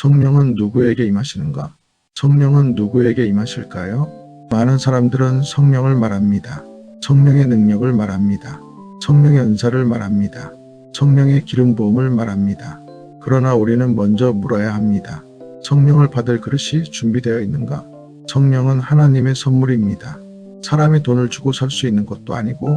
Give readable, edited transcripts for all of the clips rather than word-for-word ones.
성령은 누구에게 임하시는가? 성령은 누구에게 임하실까요? 많은 사람들은 성령을 말합니다. 성령의 능력을 말합니다. 성령의 은사를 말합니다. 성령의 기름 부음을 말합니다. 그러나 우리는 먼저 물어야 합니다. 성령을 받을 그릇이 준비되어 있는가? 성령은 하나님의 선물입니다. 사람이 돈을 주고 살 수 있는 것도 아니고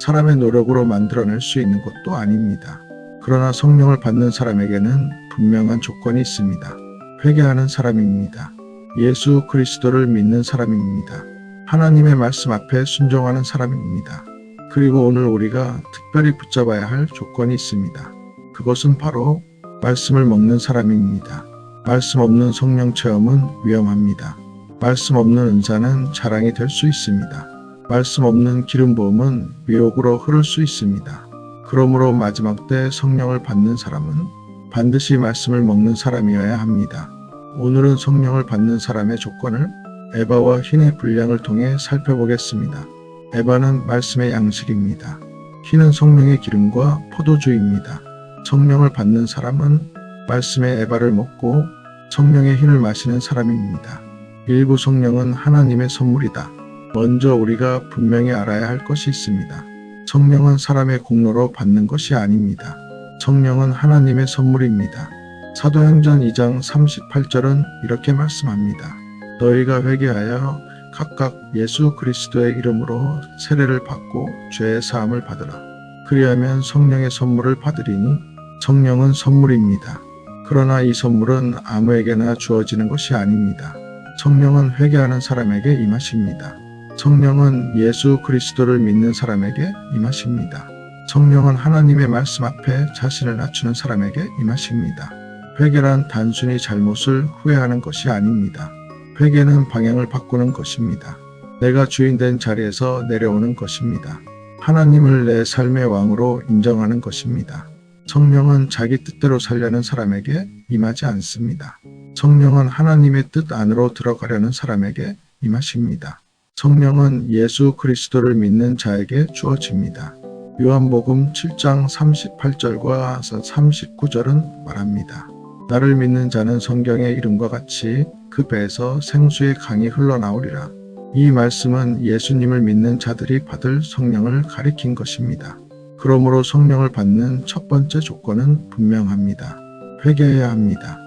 사람의 노력으로 만들어낼 수 있는 것도 아닙니다. 그러나 성령을 받는 사람에게는 분명한 조건이 있습니다. 회개하는 사람입니다. 예수 그리스도를 믿는 사람입니다. 하나님의 말씀 앞에 순종하는 사람입니다. 그리고 오늘 우리가 특별히 붙잡아야 할 조건이 있습니다. 그것은 바로 말씀을 먹는 사람입니다. 말씀 없는 성령 체험은 위험합니다. 말씀 없는 은사는 자랑이 될 수 있습니다. 말씀 없는 기름 부음은 미혹으로 흐를 수 있습니다. 그러므로 마지막 때 성령을 받는 사람은 반드시 말씀을 먹는 사람이어야 합니다. 오늘은 성령을 받는 사람의 조건을 에바와 흰의 분량을 통해 살펴보겠습니다. 에바는 말씀의 양식입니다. 흰은 성령의 기름과 포도주입니다. 성령을 받는 사람은 말씀의 에바를 먹고 성령의 흰을 마시는 사람입니다. 일부 성령은 하나님의 선물이다. 먼저 우리가 분명히 알아야 할 것이 있습니다. 성령은 사람의 공로로 받는 것이 아닙니다. 성령은 하나님의 선물입니다. 사도행전 2장 38절은 이렇게 말씀합니다. 너희가 회개하여 각각 예수 그리스도의 이름으로 세례를 받고 죄의 사함을 받으라. 그리하면 성령의 선물을 받으리니 성령은 선물입니다. 그러나 이 선물은 아무에게나 주어지는 것이 아닙니다. 성령은 회개하는 사람에게 임하십니다. 성령은 예수 그리스도를 믿는 사람에게 임하십니다. 성령은 하나님의 말씀 앞에 자신을 낮추는 사람에게 임하십니다. 회개란 단순히 잘못을 후회하는 것이 아닙니다. 회개는 방향을 바꾸는 것입니다. 내가 주인된 자리에서 내려오는 것입니다. 하나님을 내 삶의 왕으로 인정하는 것입니다. 성령은 자기 뜻대로 살려는 사람에게 임하지 않습니다. 성령은 하나님의 뜻 안으로 들어가려는 사람에게 임하십니다. 성령은 예수 그리스도를 믿는 자에게 주어집니다. 요한복음 7장 38절과 39절은 말합니다. 나를 믿는 자는 성경의 이름과 같이 그 배에서 생수의 강이 흘러나오리라. 이 말씀은 예수님을 믿는 자들이 받을 성령을 가리킨 것입니다. 그러므로 성령을 받는 첫 번째 조건은 분명합니다. 회개해야 합니다.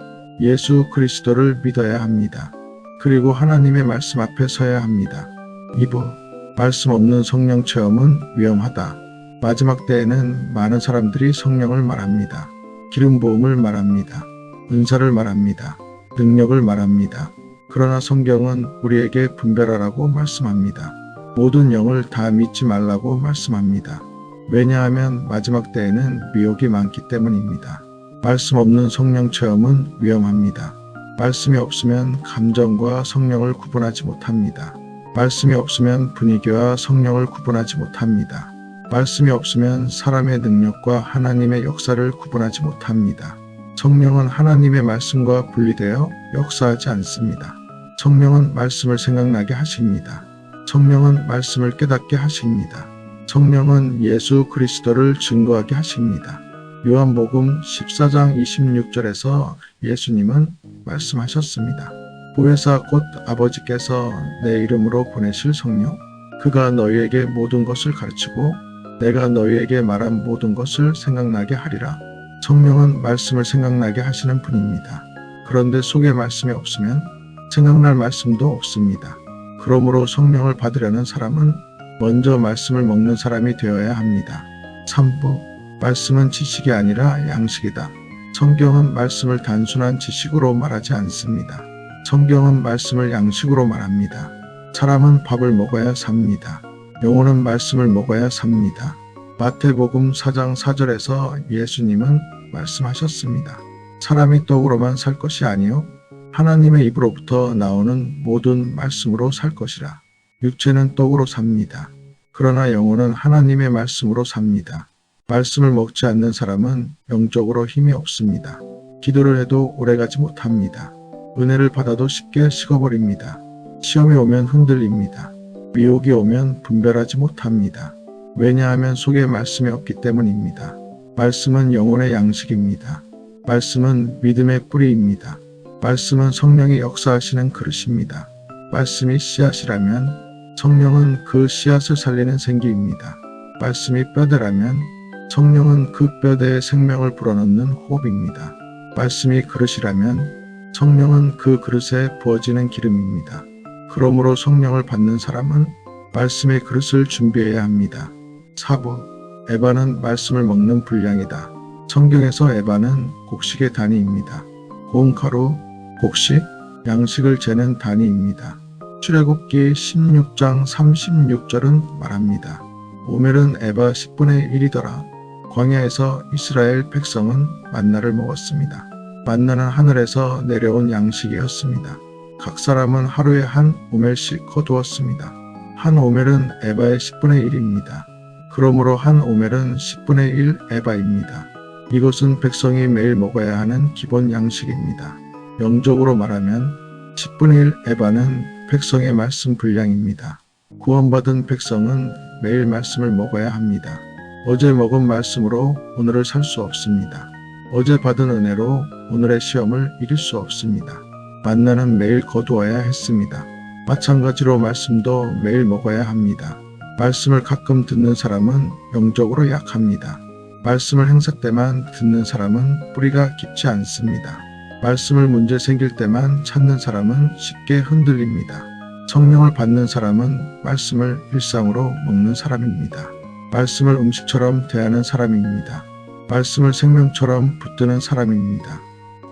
예수 그리스도를 믿어야 합니다. 그리고 하나님의 말씀 앞에 서야 합니다. 2부, 말씀 없는 성령 체험은 위험하다. 마지막 때에는 많은 사람들이 성령을 말합니다. 기름 부음을 말합니다. 은사를 말합니다. 능력을 말합니다. 그러나 성경은 우리에게 분별하라고 말씀합니다. 모든 영을 다 믿지 말라고 말씀합니다. 왜냐하면 마지막 때에는 미혹이 많기 때문입니다. 말씀 없는 성령 체험은 위험합니다. 말씀이 없으면 감정과 성령을 구분하지 못합니다. 말씀이 없으면 분위기와 성령을 구분하지 못합니다. 말씀이 없으면 사람의 능력과 하나님의 역사를 구분하지 못합니다. 성령은 하나님의 말씀과 분리되어 역사하지 않습니다. 성령은 말씀을 생각나게 하십니다. 성령은 말씀을 깨닫게 하십니다. 성령은 예수 그리스도를 증거하게 하십니다. 요한복음 14장 26절에서 예수님은 말씀하셨습니다. 보혜사 곧 아버지께서 내 이름으로 보내실 성령, 그가 너희에게 모든 것을 가르치고 내가 너희에게 말한 모든 것을 생각나게 하리라. 성령은 말씀을 생각나게 하시는 분입니다. 그런데 속에 말씀이 없으면 생각날 말씀도 없습니다. 그러므로 성령을 받으려는 사람은 먼저 말씀을 먹는 사람이 되어야 합니다. 3부, 말씀은 지식이 아니라 양식이다. 성경은 말씀을 단순한 지식으로 말하지 않습니다. 성경은 말씀을 양식으로 말합니다. 사람은 밥을 먹어야 삽니다. 영혼은 말씀을 먹어야 삽니다. 마태복음 4장 4절에서 예수님은 말씀하셨습니다. 사람이 떡으로만 살 것이 아니요 하나님의 입으로부터 나오는 모든 말씀으로 살 것이라. 육체는 떡으로 삽니다. 그러나 영혼은 하나님의 말씀으로 삽니다. 말씀을 먹지 않는 사람은 영적으로 힘이 없습니다. 기도를 해도 오래가지 못합니다. 은혜를 받아도 쉽게 식어버립니다. 시험이 오면 흔들립니다. 미혹이 오면 분별하지 못합니다. 왜냐하면 속에 말씀이 없기 때문입니다. 말씀은 영혼의 양식입니다. 말씀은 믿음의 뿌리입니다. 말씀은 성령이 역사하시는 그릇입니다. 말씀이 씨앗이라면 성령은 그 씨앗을 살리는 생기입니다. 말씀이 뼈대라면 성령은 그 뼈대에 생명을 불어넣는 호흡입니다. 말씀이 그릇이라면 성령은 그 그릇에 부어지는 기름입니다. 그러므로 성령을 받는 사람은 말씀의 그릇을 준비해야 합니다. 4번 에바는 말씀을 먹는 분량이다. 성경에서 에바는 곡식의 단위입니다. 고운 가루, 곡식, 양식을 재는 단위입니다. 출애굽기 16장 36절은 말합니다. 오멜은 에바 10분의 1이더라. 광야에서 이스라엘 백성은 만나를 먹었습니다. 만나는 하늘에서 내려온 양식이었습니다. 각 사람은 하루에 한 오멜씩 거두었습니다. 한 오멜은 에바의 10분의 1입니다. 그러므로 한 오멜은 10분의 1 에바입니다. 이것은 백성이 매일 먹어야 하는 기본 양식입니다. 영적으로 말하면 10분의 1 에바는 백성의 말씀 분량입니다. 구원받은 백성은 매일 말씀을 먹어야 합니다. 어제 먹은 말씀으로 오늘을 살 수 없습니다. 어제 받은 은혜로 오늘의 시험을 이길 수 없습니다. 만나는 매일 거두어야 했습니다. 마찬가지로 말씀도 매일 먹어야 합니다. 말씀을 가끔 듣는 사람은 영적으로 약합니다. 말씀을 행사 때만 듣는 사람은 뿌리가 깊지 않습니다. 말씀을 문제 생길 때만 찾는 사람은 쉽게 흔들립니다. 성령을 받는 사람은 말씀을 일상으로 먹는 사람입니다. 말씀을 음식처럼 대하는 사람입니다. 말씀을 생명처럼 붙드는 사람입니다.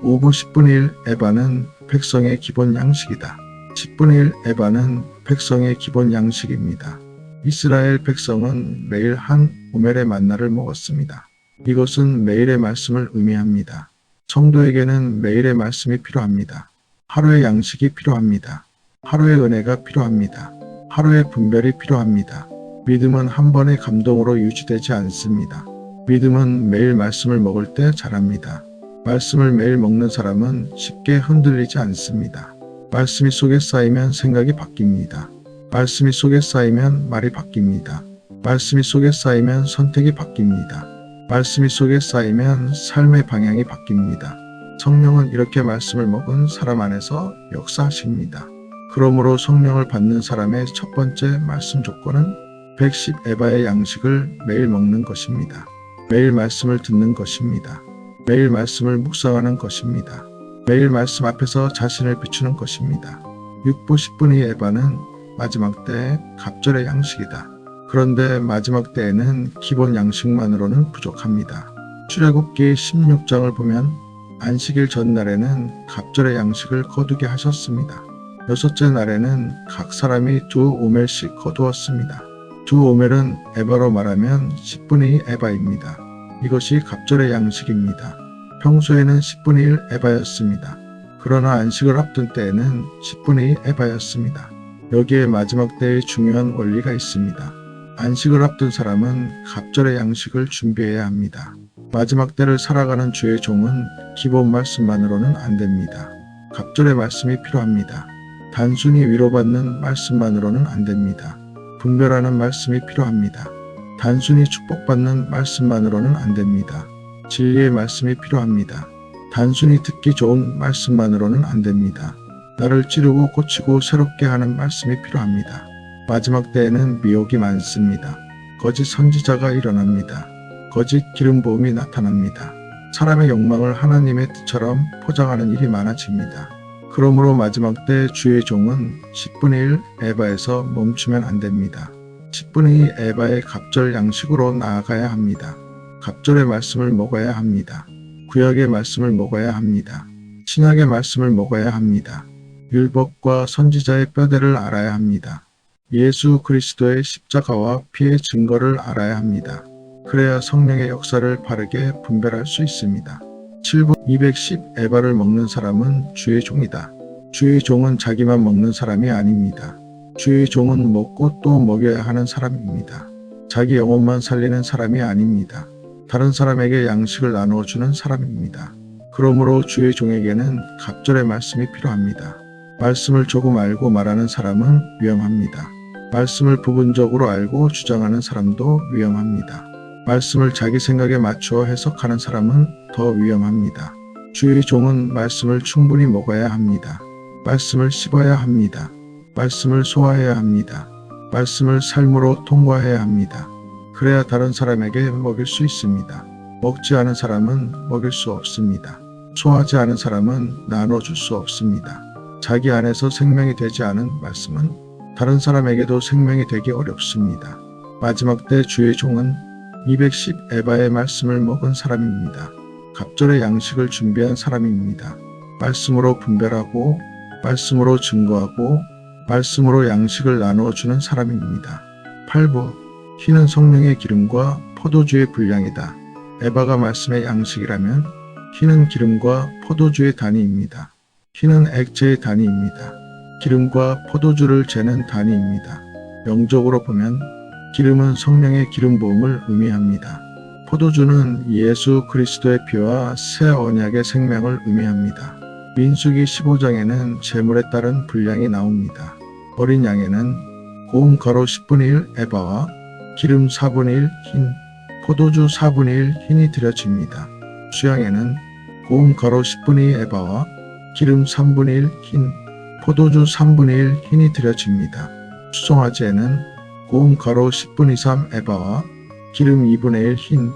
5분 10분의 1 에바는 백성의 기본 양식이다. 10분의 1 에바는 백성의 기본 양식입니다. 이스라엘 백성은 매일 한 오멜의 만나를 먹었습니다. 이것은 매일의 말씀을 의미합니다. 성도에게는 매일의 말씀이 필요합니다. 하루의 양식이 필요합니다. 하루의 은혜가 필요합니다. 하루의 분별이 필요합니다. 믿음은 한 번의 감동으로 유지되지 않습니다. 믿음은 매일 말씀을 먹을 때 자랍니다. 말씀을 매일 먹는 사람은 쉽게 흔들리지 않습니다. 말씀이 속에 쌓이면 생각이 바뀝니다. 말씀이 속에 쌓이면 말이 바뀝니다. 말씀이 속에 쌓이면 선택이 바뀝니다. 말씀이 속에 쌓이면 삶의 방향이 바뀝니다. 성령은 이렇게 말씀을 먹은 사람 안에서 역사하십니다. 그러므로 성령을 받는 사람의 첫 번째 말씀 조건은 110 에바의 양식을 매일 먹는 것입니다. 매일 말씀을 듣는 것입니다. 매일 말씀을 묵상하는 것입니다. 매일 말씀 앞에서 자신을 비추는 것입니다. 6보 10분의 에바는 마지막 때의 갑절의 양식이다. 그런데 마지막 때에는 기본 양식만으로는 부족합니다. 출애굽기 16장을 보면 안식일 전날에는 갑절의 양식을 거두게 하셨습니다. 여섯째 날에는 각 사람이 2오멜씩 거두었습니다. 2오멜은 에바로 말하면 10분의 2 에바입니다. 이것이 갑절의 양식입니다. 평소에는 10분의 1 에바였습니다. 그러나 안식을 앞둔 때에는 10분의 2 에바였습니다. 여기에 마지막 때의 중요한 원리가 있습니다. 안식을 앞둔 사람은 갑절의 양식을 준비해야 합니다. 마지막 때를 살아가는 주의 종은 기본 말씀만으로는 안 됩니다. 갑절의 말씀이 필요합니다. 단순히 위로받는 말씀만으로는 안 됩니다. 분별하는 말씀이 필요합니다. 단순히 축복받는 말씀만으로는 안 됩니다. 진리의 말씀이 필요합니다. 단순히 듣기 좋은 말씀만으로는 안 됩니다. 나를 찌르고 고치고 새롭게 하는 말씀이 필요합니다. 마지막 때에는 미혹이 많습니다. 거짓 선지자가 일어납니다. 거짓 기름 부음이 나타납니다. 사람의 욕망을 하나님의 뜻처럼 포장하는 일이 많아집니다. 그러므로 마지막 때 주의 종은 10분의 1 에바에서 멈추면 안 됩니다. 10분의 2 에바의 갑절 양식으로 나아가야 합니다. 갑절의 말씀을 먹어야 합니다. 구약의 말씀을 먹어야 합니다. 신약의 말씀을 먹어야 합니다. 율법과 선지자의 뼈대를 알아야 합니다. 예수 그리스도의 십자가와 피의 증거를 알아야 합니다. 그래야 성령의 역사를 바르게 분별할 수 있습니다. 7번 210 에바를 먹는 사람은 주의 종이다. 주의 종은 자기만 먹는 사람이 아닙니다. 주의 종은 먹고 또 먹여야 하는 사람입니다. 자기 영혼만 살리는 사람이 아닙니다. 다른 사람에게 양식을 나누어 주는 사람입니다. 그러므로 주의 종에게는 갑절의 말씀이 필요합니다. 말씀을 조금 알고 말하는 사람은 위험합니다. 말씀을 부분적으로 알고 주장하는 사람도 위험합니다. 말씀을 자기 생각에 맞추어 해석하는 사람은 더 위험합니다. 주의 종은 말씀을 충분히 먹어야 합니다. 말씀을 씹어야 합니다. 말씀을 소화해야 합니다. 말씀을 삶으로 통과해야 합니다. 그래야 다른 사람에게 먹일 수 있습니다. 먹지 않은 사람은 먹일 수 없습니다. 소화하지 않은 사람은 나눠줄 수 없습니다. 자기 안에서 생명이 되지 않은 말씀은 다른 사람에게도 생명이 되기 어렵습니다. 마지막 때 주의 종은 210 에바의 말씀을 먹은 사람입니다. 갑절의 양식을 준비한 사람입니다. 말씀으로 분별하고 말씀으로 증거하고 말씀으로 양식을 나누어주는 사람입니다. 8부 흰은 성령의 기름과 포도주의 분량이다. 에바가 말씀의 양식이라면 흰은 기름과 포도주의 단위입니다. 흰은 액체의 단위입니다. 기름과 포도주를 재는 단위입니다. 영적으로 보면 기름은 성령의 기름 부음을 의미합니다. 포도주는 예수 그리스도의 피와 새 언약의 생명을 의미합니다. 민수기 15장에는 제물에 따른 분량이 나옵니다. 어린 양에는 고운 가루 10분의 1 에바와 기름 4분의 1 흰, 포도주 4분의 1 흰이 드려집니다. 수양에는 고운 가루 10분의 2 에바와 기름 3분의 1 흰, 포도주 3분의 1 흰이 드려집니다. 수송아지에는 고운 가루 10분의 3 에바와 기름 2분의 1 흰,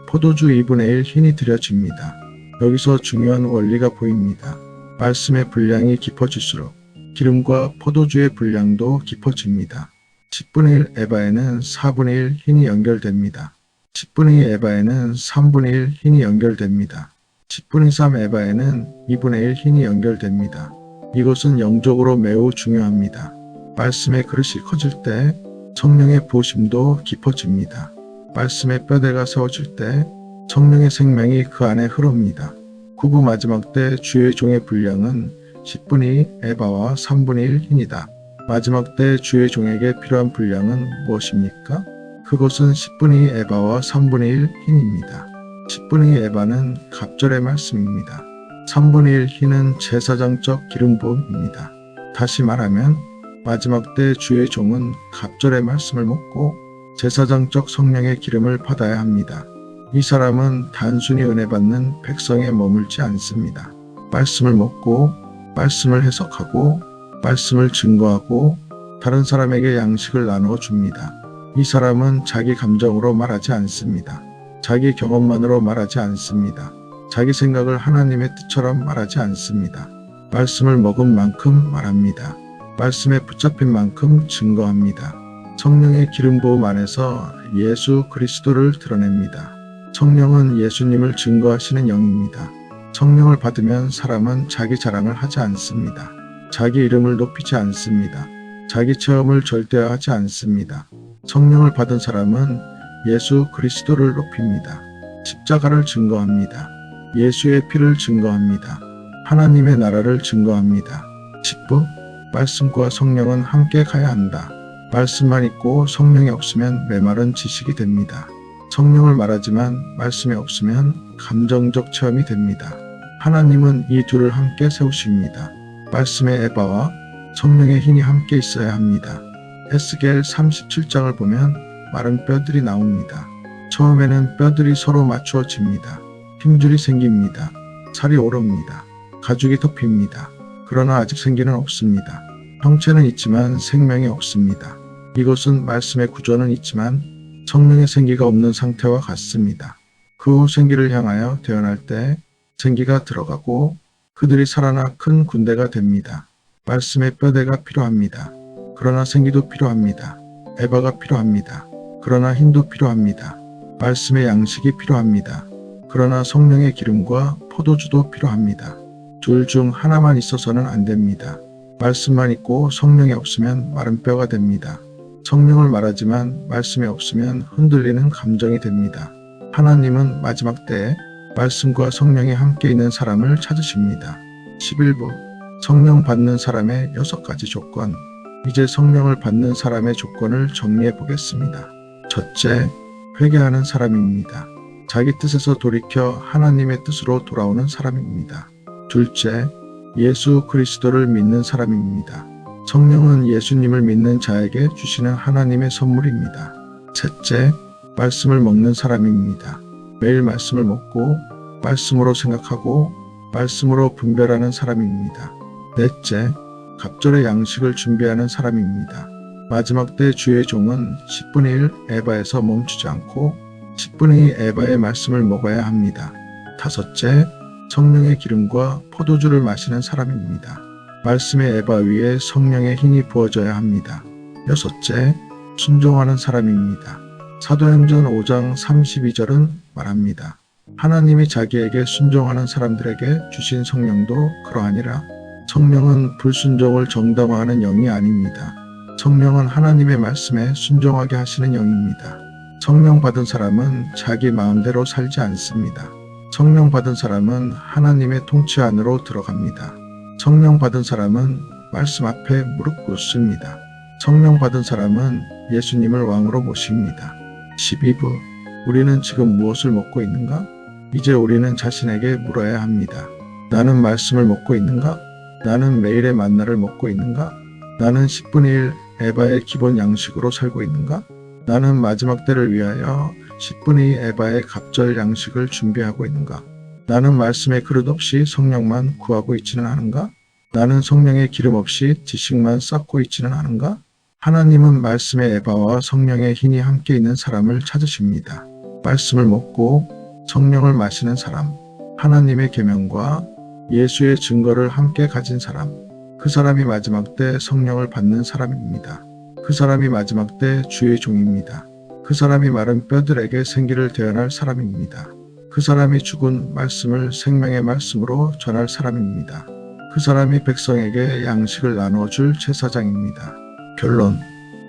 포도주 2분의 1 흰이 드려집니다. 여기서 중요한 원리가 보입니다. 말씀의 분량이 깊어질수록 기름과 포도주의 분량도 깊어집니다. 10분의 1 에바에는 4분의 1 흰이 연결됩니다. 10분의 2 에바에는 3분의 1 흰이 연결됩니다. 10분의 3 에바에는 2분의 1 흰이 연결됩니다. 이것은 영적으로 매우 중요합니다. 말씀의 그릇이 커질 때 성령의 부으심도 깊어집니다. 말씀의 뼈대가 세워질 때 성령의 생명이 그 안에 흐릅니다. 9부 마지막 때 주의 종의 분량은 10분의 2 에바와 3분의 1 흰이다. 마지막 때 주의 종에게 필요한 분량은 무엇입니까? 그것은 10분의 2 에바와 3분의 1 흰입니다. 10분의 2 에바는 갑절의 말씀입니다. 3분의 1 흰은 제사장적 기름 부음입니다. 다시 말하면 마지막 때 주의 종은 갑절의 말씀을 먹고 제사장적 성령의 기름을 받아야 합니다. 이 사람은 단순히 은혜 받는 백성에 머물지 않습니다. 말씀을 먹고 말씀을 해석하고 말씀을 증거하고 다른 사람에게 양식을 나누어 줍니다. 이 사람은 자기 감정으로 말하지 않습니다. 자기 경험만으로 말하지 않습니다. 자기 생각을 하나님의 뜻처럼 말하지 않습니다. 말씀을 먹은 만큼 말합니다. 말씀에 붙잡힌 만큼 증거합니다. 성령의 기름 부음 안에서 예수 그리스도를 드러냅니다. 성령은 예수님을 증거하시는 영입니다. 성령을 받으면 사람은 자기 자랑을 하지 않습니다. 자기 이름을 높이지 않습니다. 자기 체험을 절대화하지 않습니다. 성령을 받은 사람은 예수 그리스도를 높입니다. 십자가를 증거합니다. 예수의 피를 증거합니다. 하나님의 나라를 증거합니다. 10부 말씀과 성령은 함께 가야 한다. 말씀만 있고 성령이 없으면 메마른 지식이 됩니다. 성령을 말하지만 말씀이 없으면 감정적 체험이 됩니다. 하나님은 이 둘을 함께 세우십니다. 말씀의 에바와 성령의 흰이 함께 있어야 합니다. 에스겔 37장을 보면 마른 뼈들이 나옵니다. 처음에는 뼈들이 서로 맞추어집니다. 힘줄이 생깁니다. 살이 오릅니다. 가죽이 덮입니다. 그러나 아직 생기는 없습니다. 형체는 있지만 생명이 없습니다. 이것은 말씀의 구조는 있지만 성령의 생기가 없는 상태와 같습니다. 그 후 생기를 향하여 태어날 때 생기가 들어가고 그들이 살아나 큰 군대가 됩니다. 말씀의 뼈대가 필요합니다. 그러나 생기도 필요합니다. 에바가 필요합니다. 그러나 힘도 필요합니다. 말씀의 양식이 필요합니다. 그러나 성령의 기름과 포도주도 필요합니다. 둘 중 하나만 있어서는 안 됩니다. 말씀만 있고 성령이 없으면 마른 뼈가 됩니다. 성령을 말하지만 말씀이 없으면 흔들리는 감정이 됩니다. 하나님은 마지막 때에 말씀과 성령이 함께 있는 사람을 찾으십니다. 11부 성령 받는 사람의 6가지 조건. 이제 성령을 받는 사람의 조건을 정리해 보겠습니다. 첫째, 회개하는 사람입니다. 자기 뜻에서 돌이켜 하나님의 뜻으로 돌아오는 사람입니다. 둘째, 예수 그리스도를 믿는 사람입니다. 성령은 예수님을 믿는 자에게 주시는 하나님의 선물입니다. 셋째, 말씀을 먹는 사람입니다. 매일 말씀을 먹고 말씀으로 생각하고 말씀으로 분별하는 사람입니다. 넷째, 갑절의 양식을 준비하는 사람입니다. 마지막 때 주의 종은 10분의 1 에바에서 멈추지 않고 10분의 2 에바의 말씀을 먹어야 합니다. 다섯째, 성령의 기름과 포도주를 마시는 사람입니다. 말씀의 에바 위에 성령의 힘이 부어져야 합니다. 여섯째, 순종하는 사람입니다. 사도행전 5장 32절은 말합니다. 하나님이 자기에게 순종하는 사람들에게 주신 성령도 그러하니라. 성령은 불순종을 정당화하는 영이 아닙니다. 성령은 하나님의 말씀에 순종하게 하시는 영입니다. 성령 받은 사람은 자기 마음대로 살지 않습니다. 성령 받은 사람은 하나님의 통치 안으로 들어갑니다. 성령 받은 사람은 말씀 앞에 무릎 꿇습니다. 성령 받은 사람은 예수님을 왕으로 모십니다. 12부, 우리는 지금 무엇을 먹고 있는가? 이제 우리는 자신에게 물어야 합니다. 나는 말씀을 먹고 있는가? 나는 매일의 만나를 먹고 있는가? 나는 10분의 1 에바의 기본 양식으로 살고 있는가? 나는 마지막 때를 위하여 10분의 2 에바의 갑절 양식을 준비하고 있는가? 나는 말씀의 그릇 없이 성령만 구하고 있지는 않은가? 나는 성령의 기름 없이 지식만 쌓고 있지는 않은가? 하나님은 말씀의 에바와 성령의 힘이 함께 있는 사람을 찾으십니다. 말씀을 먹고 성령을 마시는 사람, 하나님의 계명과 예수의 증거를 함께 가진 사람, 그 사람이 마지막 때 성령을 받는 사람입니다. 그 사람이 마지막 때 주의 종입니다. 그 사람이 마른 뼈들에게 생기를 대언할 사람입니다. 그 사람이 죽은 말씀을 생명의 말씀으로 전할 사람입니다. 그 사람이 백성에게 양식을 나누어 줄 제사장입니다. 결론,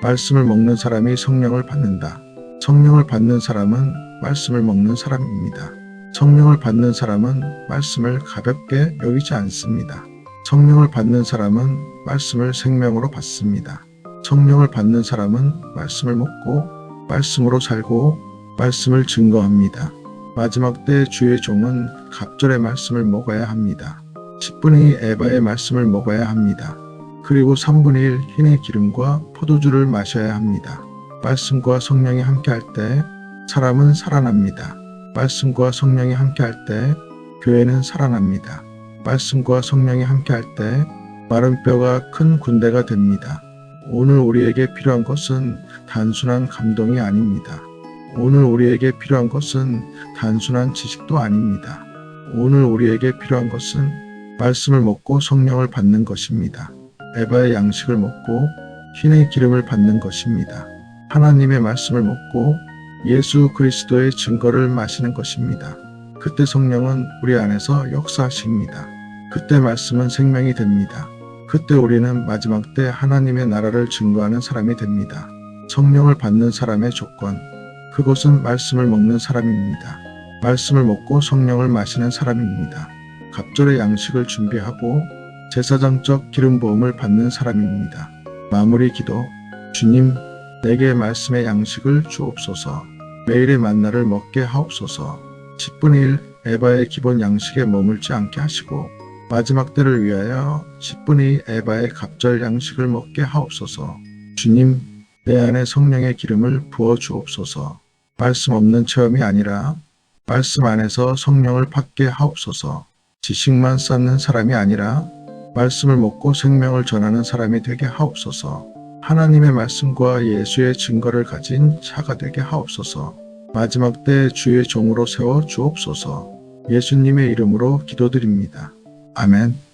말씀을 먹는 사람이 성령을 받는다. 성령을 받는 사람은 말씀을 먹는 사람입니다. 성령을 받는 사람은 말씀을 가볍게 여기지 않습니다. 성령을 받는 사람은 말씀을 생명으로 받습니다. 성령을 받는 사람은 말씀을 먹고 말씀으로 살고 말씀을 증거합니다. 마지막 때 주의 종은 갑절의 말씀을 먹어야 합니다. 10분의 2 에바의 말씀을 먹어야 합니다. 그리고 3분의 1 흰의 기름과 포도주를 마셔야 합니다. 말씀과 성령이 함께할 때 사람은 살아납니다. 말씀과 성령이 함께할 때 교회는 살아납니다. 말씀과 성령이 함께할 때 마른 뼈가 큰 군대가 됩니다. 오늘 우리에게 필요한 것은 단순한 감동이 아닙니다. 오늘 우리에게 필요한 것은 단순한 지식도 아닙니다. 오늘 우리에게 필요한 것은 말씀을 먹고 성령을 받는 것입니다. 에바의 양식을 먹고 흰의 기름을 받는 것입니다. 하나님의 말씀을 먹고 예수 그리스도의 증거를 마시는 것입니다. 그때 성령은 우리 안에서 역사하십니다. 그때 말씀은 생명이 됩니다. 그때 우리는 마지막 때 하나님의 나라를 증거하는 사람이 됩니다. 성령을 받는 사람의 조건, 그것은 말씀을 먹는 사람입니다. 말씀을 먹고 성령을 마시는 사람입니다. 갑절의 양식을 준비하고 제사장적 기름 부음을 받는 사람입니다. 마무리 기도, 주님, 내게 말씀의 양식을 주옵소서. 매일의 만나를 먹게 하옵소서. 10분의 1 에바의 기본 양식에 머물지 않게 하시고 마지막 때를 위하여 10분의 2 에바의 갑절 양식을 먹게 하옵소서. 주님, 내 안에 성령의 기름을 부어 주옵소서. 말씀 없는 체험이 아니라 말씀 안에서 성령을 받게 하옵소서. 지식만 쌓는 사람이 아니라 말씀을 먹고 생명을 전하는 사람이 되게 하옵소서. 하나님의 말씀과 예수의 증거를 가진 자가 되게 하옵소서. 마지막 때 주의 종으로 세워 주옵소서. 예수님의 이름으로 기도드립니다. 아멘.